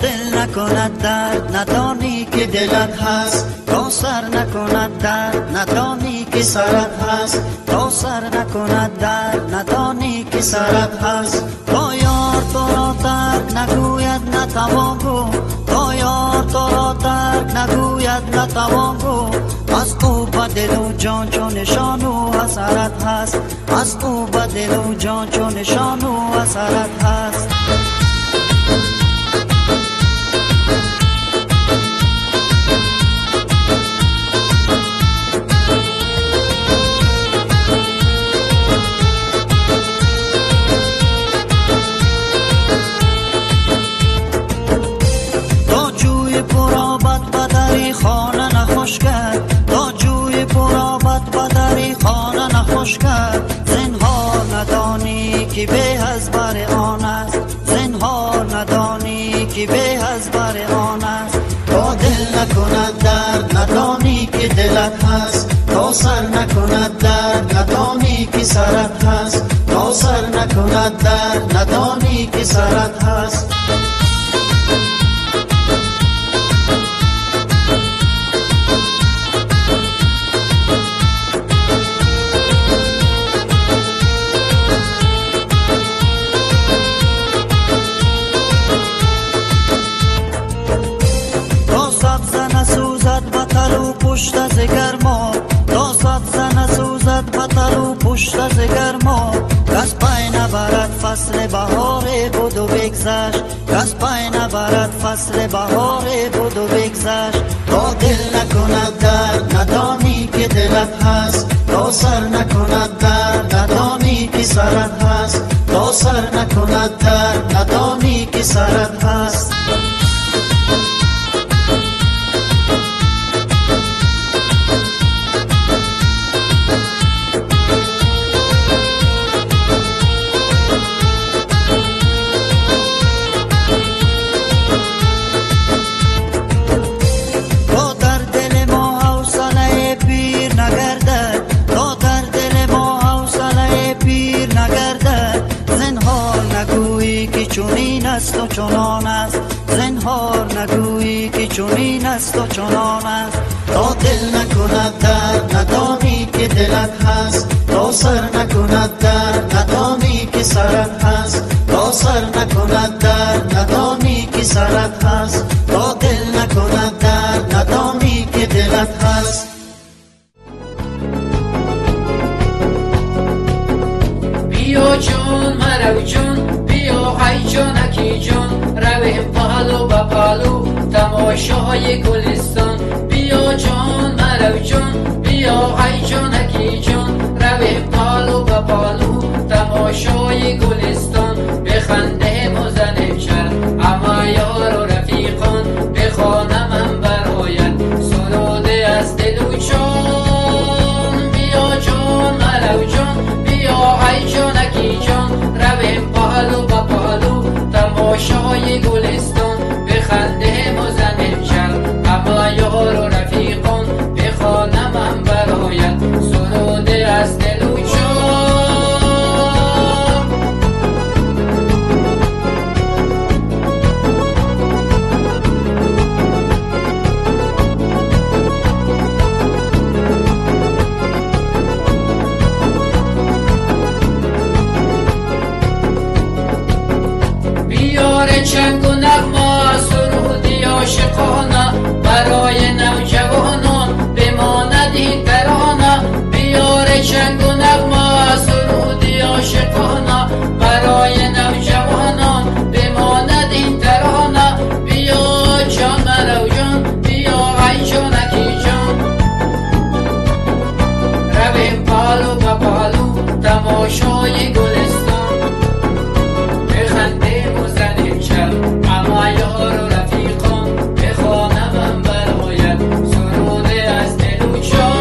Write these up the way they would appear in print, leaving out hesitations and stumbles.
دل نکند درد ندانی که دلت هست، تا سر نکند درد ندانی که سرت هست، تا سر نکند درد ندانی که سرت هست. تا یار تو را ترک نگوید نتوان گو، تا یار تو را ترک نگوید نتوان گو. از او با دل و جان چون نشان و اثرت هست، از او با دل و جان چون نشان و اثرت هست. خانه نخوش کرد تا جوی پرآبد بدری خانه نخوش کرد. زنهار ندانی که به از بر آن است، زنهار ندانی که به از بر آن است. تا دل نکند درد ندانی که دلت هست، تا سر نکند درد ندانی که سرت هست، تا سر نکند درد ندانی که سرت هست. پشت از گرما تا صد زن سوزد بطر و پشت از گرما. کس پی نبرد فصل بهار بود و بگذشت، کس پی نبرد فصل بهار بود و بگذشت. تا دل نکند درد ندانی که دلت هست، تا سر نکند درد ندانی که سرت هست، تا سر نکند درد ندانی که سرت هست. چونین است و چنان است، زنهار نگویی که چونین است و چنان است. تا دل نکند درد ندانی که دلت هست، تا سر نکند درد ندانی که سرت هست، تا سر نکند درد ندانی که سرت هست. تا دل نکند درد ندانی که دلت هست. بیا جون مرو جون، بیا ای جانکی جان، رویم پالو با پالو تماشای گلستان. بیا جان مرو جان، بیا ای جانکی جان، رویم پالو با پالو تماشای گلستان. بخنده مزنیم شر اما یار و رفیقان، بخوانم هم برایت سروده از دل و جان. بیا جان مرو جان، بیا ای جانکی جان، رویم پالو با پالو تماشای گلستان. بخنده مزنیم شر اما یار و رفیقان، بخوانم هم برایت سروده از دل و جان. بیار چنگ و نغمه سرودی عاشقانه، برای نوجوانان بماند این ترانه. بیار چنگ و نغمه سرودی عاشقانه، برای نوجوانان بماند این ترانه. بیا جان مرو جان، بیا ای جانکی جان، رویم پالو با پالو تماشای گلستان. بخنده مزنیم شر اما یار و رفیقان، بخوانم هم برایت سروده از دل و جان.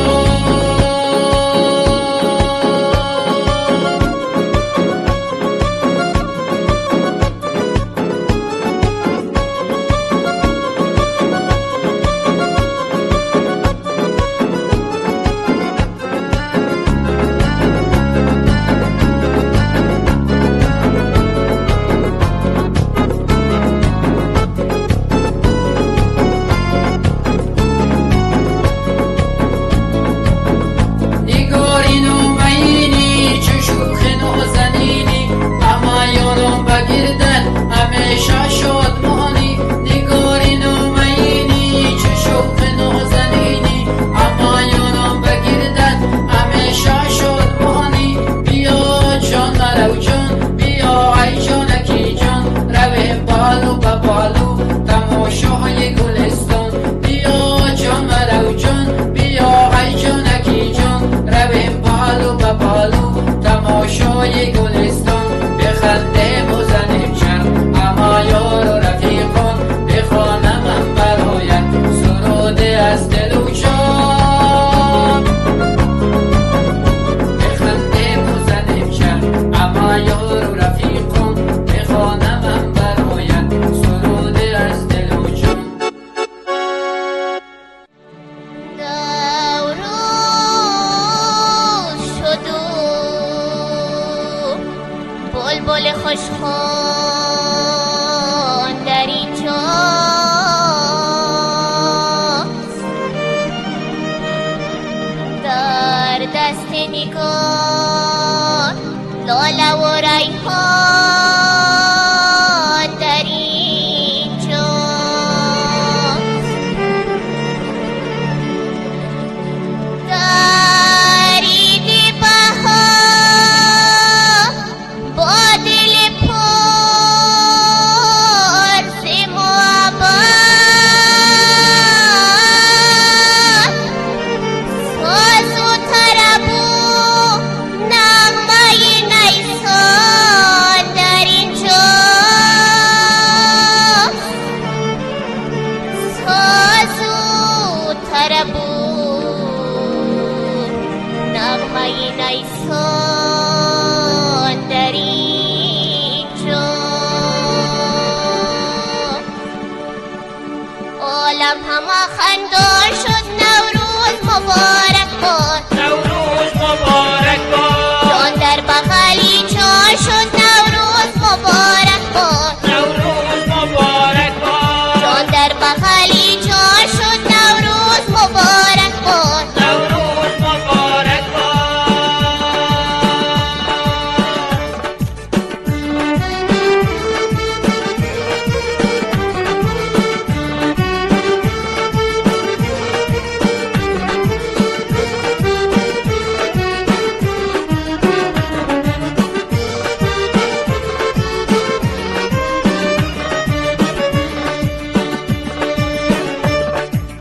عالم همه خندان شد نوروز مبارک باد نوروز مبارک باد جان در بغلی چار شد نوروز مبارک باد نوروز مبارک باد جان در بغلی چار شد نوروز مبارک باد نوروز مبارک باد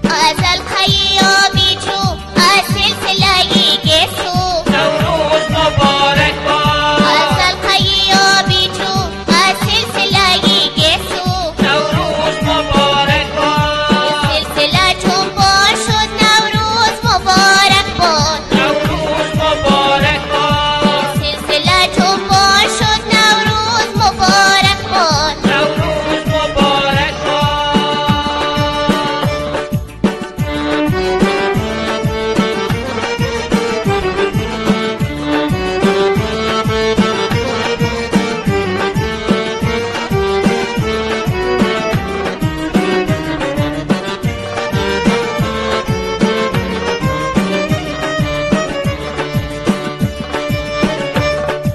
ازل خیابی جو از سلسله گسو نوروز مبارک باد ازل خیابی جو از سلسله گسو نوروز مبارک باد سلسله چون بار شد نوروز مبارک باد نوروز مبارک باد سلسله چون بار شد نوروز مبارک باد نوروز مبارک باد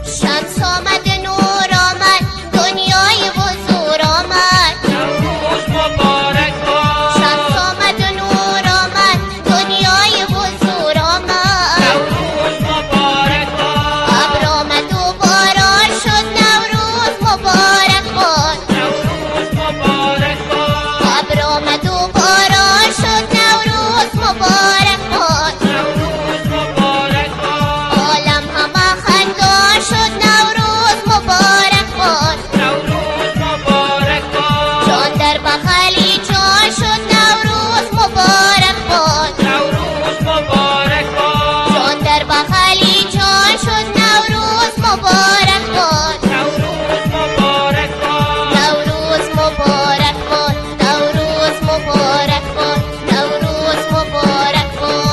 شمس آمد نور آمد دنیای حضور آمد نوروز مبارک باد شمس آمد نور آمد دنیای حضور آمد نوروز مبارک باد ابر آمد و باران شد نوروز مبارک باد نوروز مبارک باد ابر آمد و باران شد نوروز مبارک باد نوروز مبارک باد عالم همه خندان شد نوروز مبارک باد نوروز مبارک باد جان در بغلی جان شد نوروز مبارک باد نوروز مبارک باد جان در بغلی جان شد نوروز مبارک باد نوروز مبارک باد نوروز مبارک باد نوروز مبارک باد نوروز مبارک باد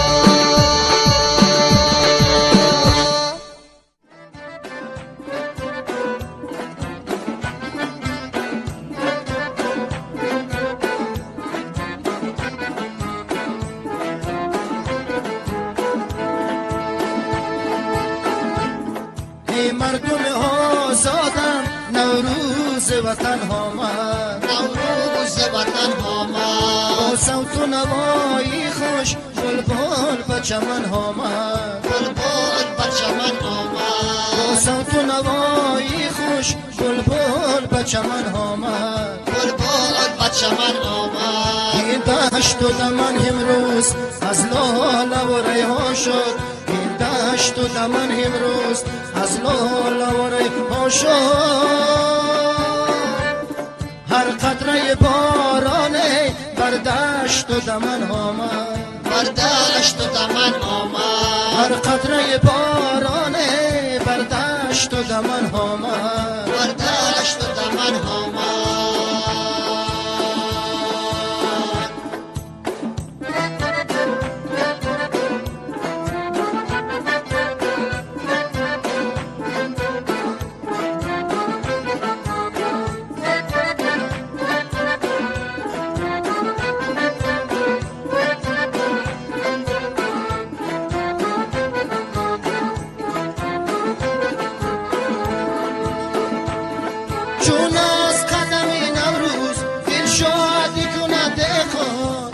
ای مردم آزادم نوروز وطن آمد نوروز وطن آمد با صوت و نوایی خوش بلبل به چمن آمد بلبل بر چمن آمد با صوت و نوایی خوش بلبل به چمن آمد بلبل بر چمن آمد این دشت و دمن امروز از لاله و ریحان شد این دشت و دمن امروز از لاله و ریحان شد هر قطره بارانه بر دشت و دمن آمد بر دشت و دمن آمد هر قطره بارانه بر دشت و دمن آمد بر دشت و دمن آمد چون از قدم نوروز دل شادی کند خود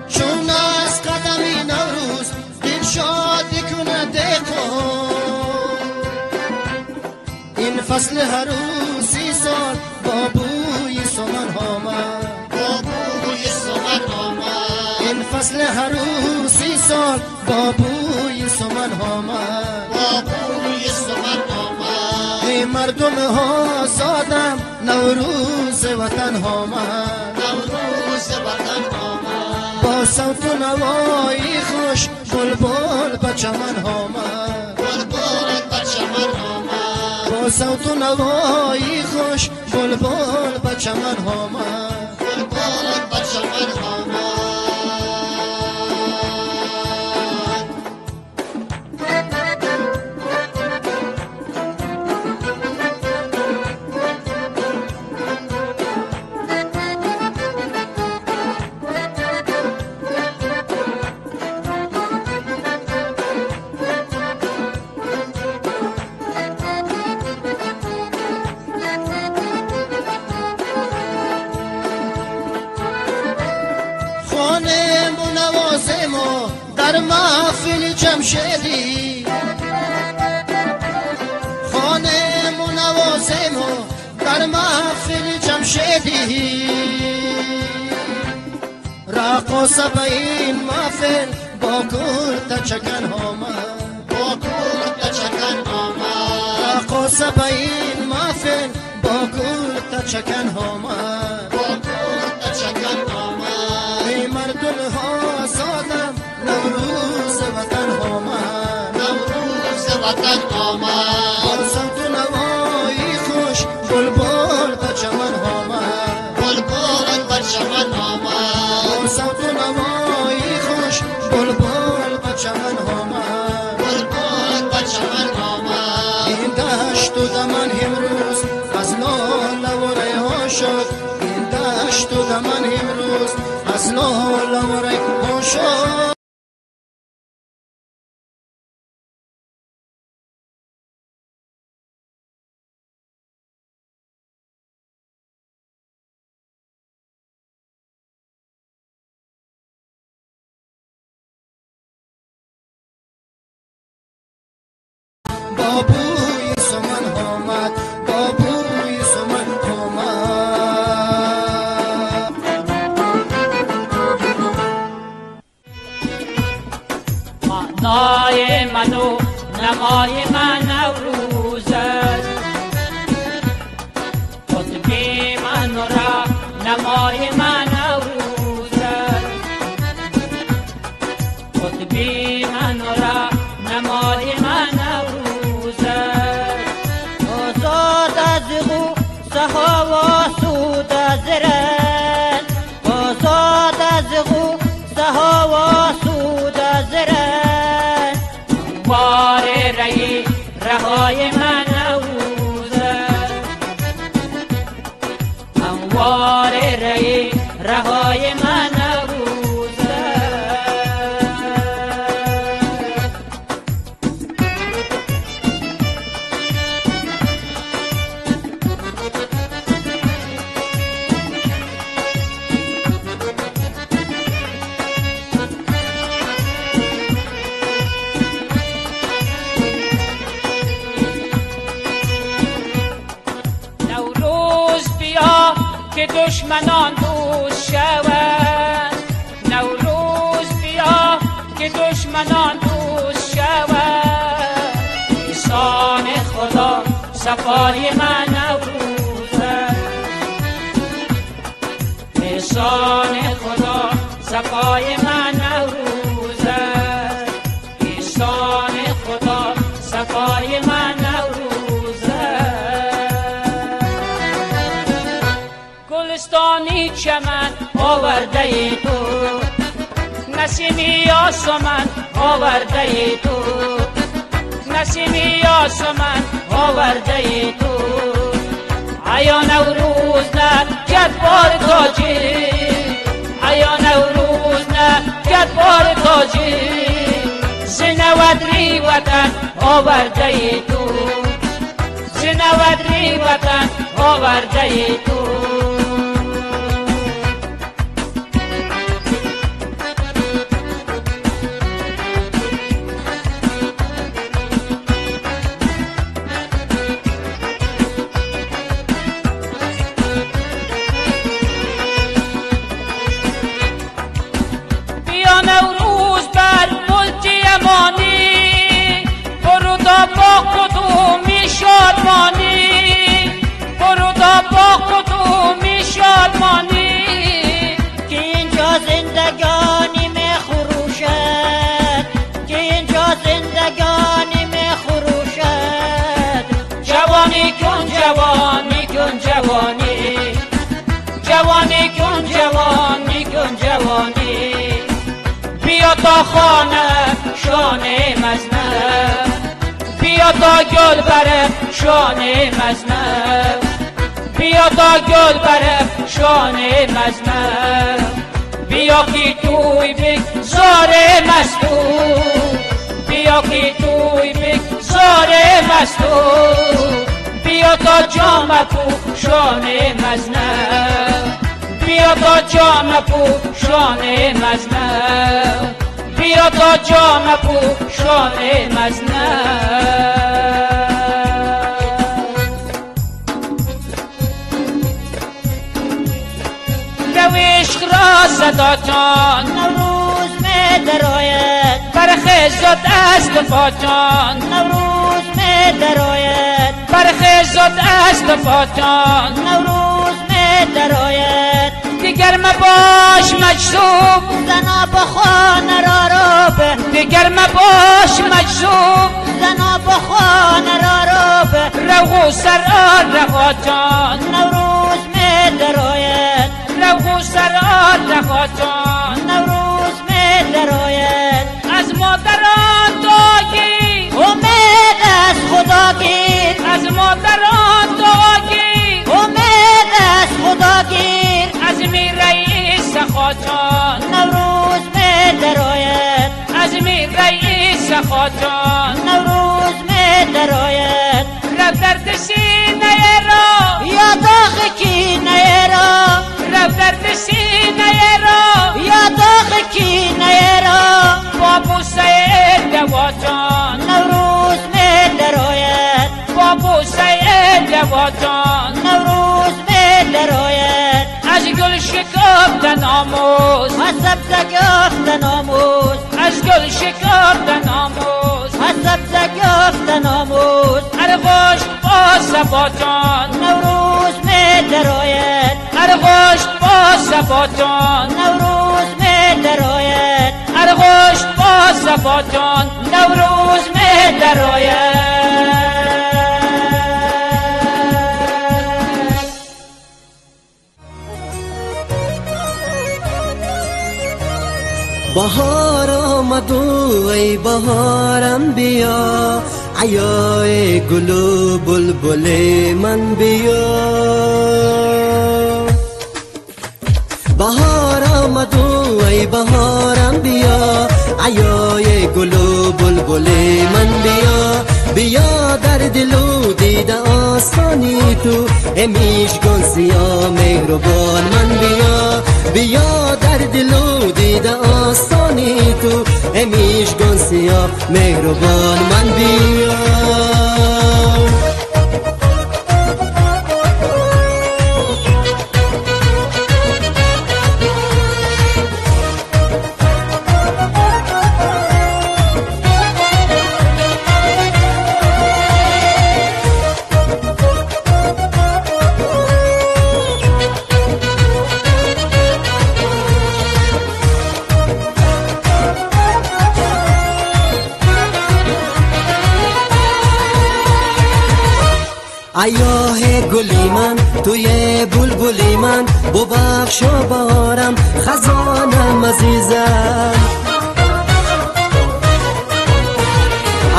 چون از قدم نوروز دل شادی کند خود این فصل عروسی سال با بوی سمن آمد با بوی سمن آمد این فصل عروسی سال با بوی سمن آمد با بوی سمن آمد ای مردم آزادم نوروز وطن آمد نوروز وطن آمد با صوت و نوایی خوش بلبل به چمن آمد بلبل بر چمن آمد با صوت و نوایی خوش بلبل به چمن آمد بلبل در محفل جمشیدی خانه منوازم در محفل جمشیدی رقص به این محفل با کرد چکن آمد با کرد چکن آمد رقص به این محفل با کرد چکن آمد با کرد چکن آمد ای مردم ها سادم نوروز وطن آمد نوروز وطن آمد با صوت و نوایی خوش بلبل به چمن آمد بلبل به چمن آمد با صوت و نوایی خوش بلبل به چمن آمد بلبل به چمن آمد این دشت و دمن امروز از لاله و ریحان شد این دشت و دمن امروز از لاله و ریحان شد با بوی سمن آمد با بوی سمن آمد معنای من و نمای من نوروز است قطبی من را نمای من نوروز است قطبی من را نمای من نوروز است آزاد از غوصه و سود از رن آزاد از غوصه و سود از رن بار ری رهای من نوروز است انوار ری رهای من نوروز است نوروز بیا که دشمنان دوست شوند نوروز بیا که دشمنان دوست شوند احسان خدا صفای من نوروز است احسان خدا صفای من نوروز است احسان خدا صفای من نوروز است گلستانی چمن آورده تو نسیمی آسمان آورده تو نسیمی آسمان آورده تو ایا نوروز نه جدبار تاجی ایا نوروز نه جدبار تاجی زنودری وطن آورده تو زنودری وطن آورده تو نوروز بر ملتی امانی برودا با قدومی شادمانی برودا با قدومی شادمانی که اینجا زندگانی می خروشد که اینجا زندگانی می خروشد جوانی کن جوانی کن جوانی جوانی کن جوانی کن جوانی بیا تا خانه شانه مزنب بیا تا گل بره شانه مزنب بیا تا گل بره شانه مزنب بیا کی توی بگذار مستو بیا کی توی بگذار مستو بیا تا جام پوشان مزنب بیا تا جام پوشان مزنب بیا تا جام پوشان مزنه عشق را صدا جان نوروز می درآید برخیزد از دفاعان نوروز می درآید برخیزد از دفاعان نوروز می درآید دیگر مباش مجذوب زنا به خانه را به دیگر مباش مجذوب زنا به خانه را به روغو سر رها جان نوروز می درآید روغو سر رها جان نوروز می درآید از مادران داگیر امید از خدا گیر از مادران داگیر امید از خدا گیر از میر رئیس خاجان نوروز می درآید از میر رئیس خاجان نوروز می درآید رو درد سینه را یا داغ کینه را رو درد سینه را یا داغ کینه را بابو سید دواجان نوروز می درآید بابو سید دواجان نوروز می درآید از گل شکافت ناموز از سبزه گفت ناموز از گل شکافت ناموز از سبزه گفت ناموز ارغشت با سباجان نوروز می درآید ارغشت با سباجان نوروز می درآید ارغشت با سباجان نوروز می درآید بهار آمد و ای بهارم بیا عیای گل و بلبل من بیا بهار آمد و ای بهارم بیا عیای گل و بلبل من بیا بیا در دل و دیده آسانی تو امیش گل سیاه مهربان من بیا بیا در دل و دیده آسانی تو امیش گل سیاه مهربان من بیا ایاه گلی من توی بلبلی من ببخش و بارم خزانم عزیزم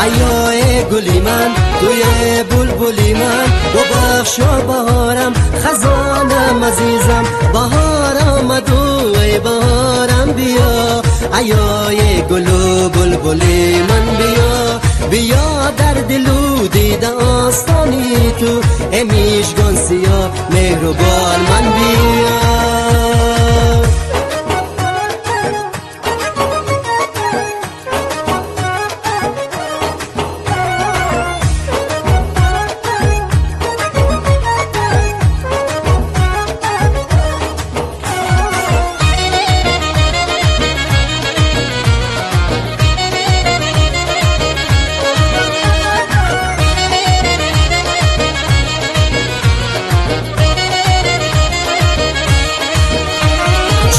ایاه گلی من توی بلبلی من ببخش و بارم خزانم عزیزم بهار آمد و ای بهارم بیا ایاه گل و بلبلی من بیا بیا در دل و دیده آستانی تو امیش گل سیاه مهربان من بیا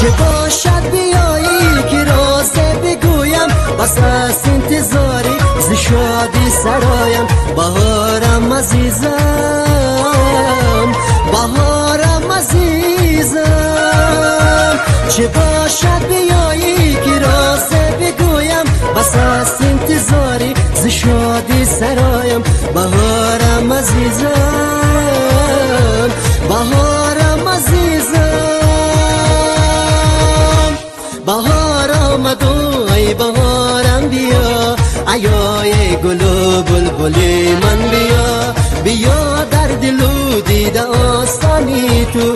چه باشد بیایی که رازه بگویم بس از انتظاری ز شادی سرایم بهارم عزیزم بهارم عزیزم چه باشد بیایی که رازه بگویم بس از انتظاری ز شادی سرایم بهارم عزیزم بهارم عزیزم بهار آمد و ای بهارم بیا عیای گل و بلبل من بیا بیا در دل و دیده آستانی تو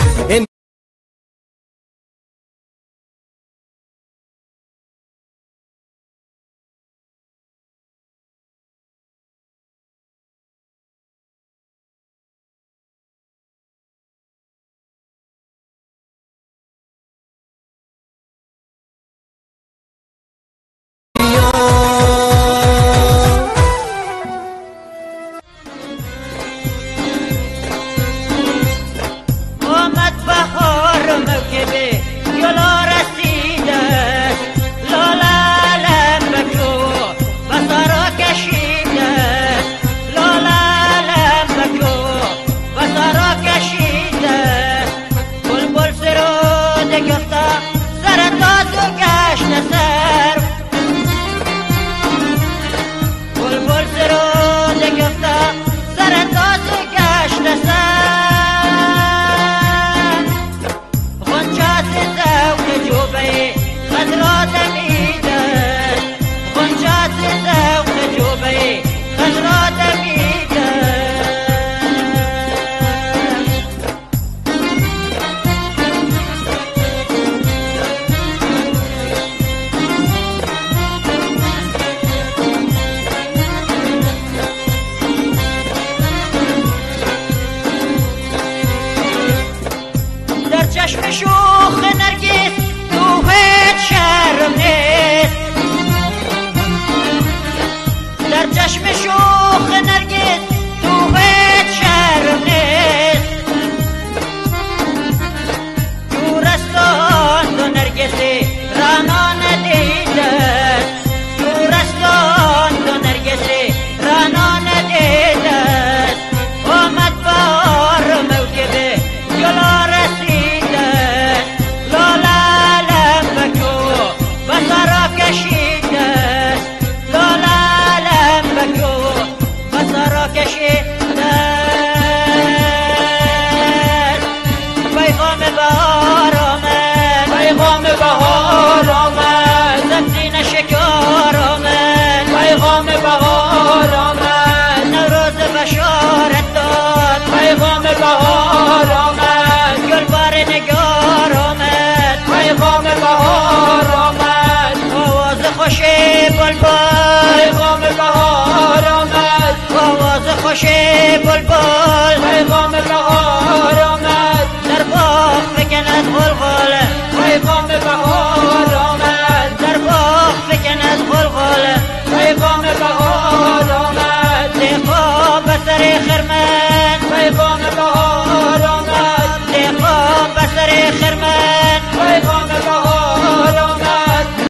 چشم شوخ نرگس روحت شرم نیست در چشم شوخ نرگس روحت شرم نیست دورستان دو نرگسی رانا ندیده دورستان دو نرگسی رانا ندیده آمد بار موکبه جلا رسیده لالا لبکو بسرا کشیده لالا لبکو بسرا کشیده پیغام بهار آمد پیغام بهار آمد زمزین شکار آمد پیغام بهار آمد نوروز بشارت داد پیغام بهار آمد گلبار نگار آمد پیغام بهار آمد آواز خوش بلبل پیغام بهار آمد آواز خوش بلبل